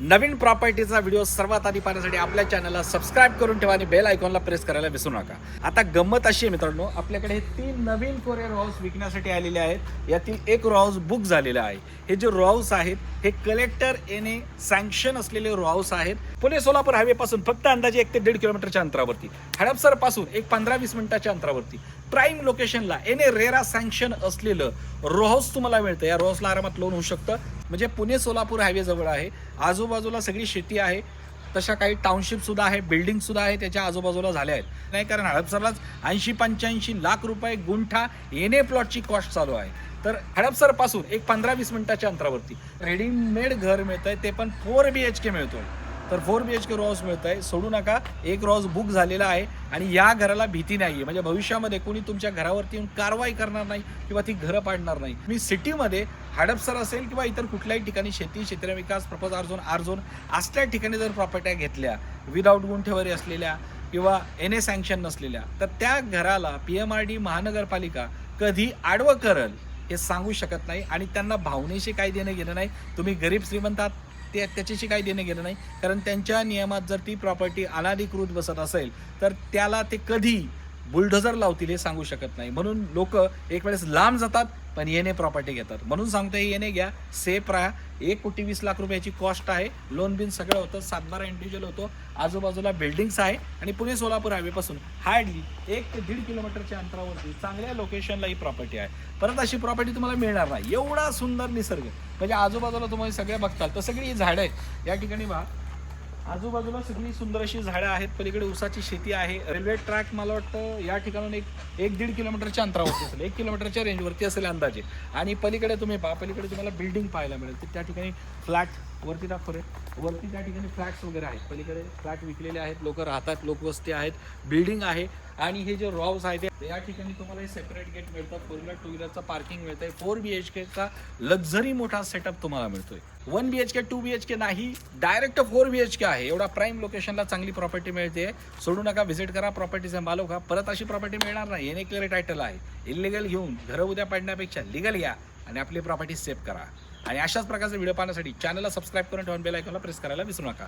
नवीन प्रॉपर्टीचा video सर्वात आधी पाहण्यासाठी आपल्या चॅनलला सबस्क्राईब करून ठेवा आणि बेल आयकॉनला प्रेस करायला विसरू नका। आता गंमत अशी आहे मित्रांनो, आपल्याकडे 3 नवीन कोरियर रो हाऊस विकण्यासाठी आलेले आहेत। यातील एक रो हाऊस बुक झालेला आहे। हे जे रो हाऊस आहेत हे कलेक्टर एने सँक्शन असलेले रो हाऊस आहेत। पुणे सोलापूर हायवे पासून फक्त अंदाजे 1 ते 1.5 किलोमीटरच्या अंतरावरती, हडपसर पासून एक 15-20 मिनिटाच्या अंतरावरती प्राईम लोकेशनला एने रेरा सँक्शन असलेलं रो हाऊस तुम्हाला मिळतं। या रो हाऊसला आरामात लोन होऊ शकतं, म्हणजे पुणे सोलापूर हायवे जवळ आहे। आजूबाजूला सगळी शेती आहे, तशा काही टाउनशिप सुद्धा आहे, बिल्डिंग सुद्धा आहे त्याच्या आजूबाजूला झाल्या आहेत। नाही कारण हडपसरलाच 80-85 लाख रुपये गुंठा एने प्लॉटची कॉस्ट चालू आहे। तर हडपसर पासून एक 15-20 मिनिटाच्या अंतरावरती रेडीमेड घर मिळतंय, ते पण 4 BHK मिळतोय। तर 4 BHK रो हाऊस मिळत आहे, सोडू नका। एक रो हाऊस बुक झालेला आहे आणि या घराला भीती नाही आहे, म्हणजे भविष्यामध्ये कोणी तुमच्या घरावरती येऊन कारवाई करणार नाही किंवा ती घरं पाडणार नाही। मी सिटीमध्ये हडपसर असेल किंवा इतर कुठल्याही ठिकाणी शेती, क्षेत्र विकास, प्रपोज आर झोन असल्या ठिकाणी जर प्रॉपर्ट्या घेतल्या विदाऊट गुंठेवारी असलेल्या किंवा एने सँक्शन नसलेल्या, तर त्या घराला PMRD महानगरपालिका कधी आडवं करल हे सांगू शकत नाही। आणि त्यांना भावनेशी काही देणं घेणं नाही। तुम्ही गरीब श्रीमंतात ते त्याच्याशी काही देणं घेणं नाही, कारण त्यांच्या नियमात जर ती प्रॉपर्टी अनाधिकृत बसत असेल तर त्याला ते कधी बुलडोझर लावतील हे सांगू शकत नाही। म्हणून लोक एक वेळेस लांब जातात पण येणे प्रॉपर्टी घेतात। म्हणून सांगतोय येणे घ्या, सेफ राहा। 1,20,00,000 रुपयाची कॉस्ट आहे, लोन बिन सगळं होतं, 7-12 इंडिव्हिज्युअल होतो, आजूबाजूला बिल्डिंग्स आहे आणि पुणे सोलापूर हायवेपासून हार्डली 1 ते 1.5 किलोमीटरच्या अंतरावरती चांगल्या लोकेशनला ही प्रॉपर्टी आहे। परत अशी प्रॉपर्टी तुम्हाला मिळणार नाही। एवढा सुंदर निसर्ग, म्हणजे आजूबाजूला तुम्हाला सगळे बघताल तर सगळी झाडं आहेत या ठिकाणी। पहा आजूबाजूला सगळी सुंदर अशी झाडं आहेत, पलीकडे ऊसाची शेती आहे। रेल्वे ट्रॅक मला वाटतं या ठिकाणून 1-1.5 किलोमीटरच्या अंतरावरती असेल, 1 किलोमीटरच्या रेंजवरती असेल अंदाजे। आणि पलीकडे तुम्ही पहा, पलीकडे तुम्हाला बिल्डिंग पाहायला मिळेल, तर त्या ठिकाणी फ्लॅट वरती दाखवले, वरती त्या ठिकाणी फ्लॅट्स वगैरे आहेत, पलीकडे फ्लॅट विकलेले आहेत, लोक राहतात, लोकवस्ती आहेत, बिल्डिंग आहे। आणि हे जे रो हाऊस आहे ते या ठिकाणी तुम्हाला सेपरेट गेट मिळतं, 4 व्हीलर 2 व्हीलरचं पार्किंग मिळतंय, 4 BHKचा लक्झरी मोठा सेटअप तुम्हाला मिळतोय। 1 BHK 2 BHK नाही, डायरेक्ट 4 BHK आहे। एवढा प्राईम लोकेशनला चांगली प्रॉपर्टी मिळते, सोडू नका, व्हिजिट करा, प्रॉपर्टीचे मालक व्हा। परत अशी प्रॉपर्टी मिळणार नाही, येणे क्लिअर टायटल आहे। इलिगल घेऊन घरं उद्या पाडण्यापेक्षा लिगल घ्या आणि आपली प्रॉपर्टी सेव्ह करा। आणि अशाच प्रकारचे व्हिडिओ पाहण्यासाठी चॅनलला सबस्क्राईब करून ठेवून बेल आयकॉनला प्रेस करायला विसरू नका।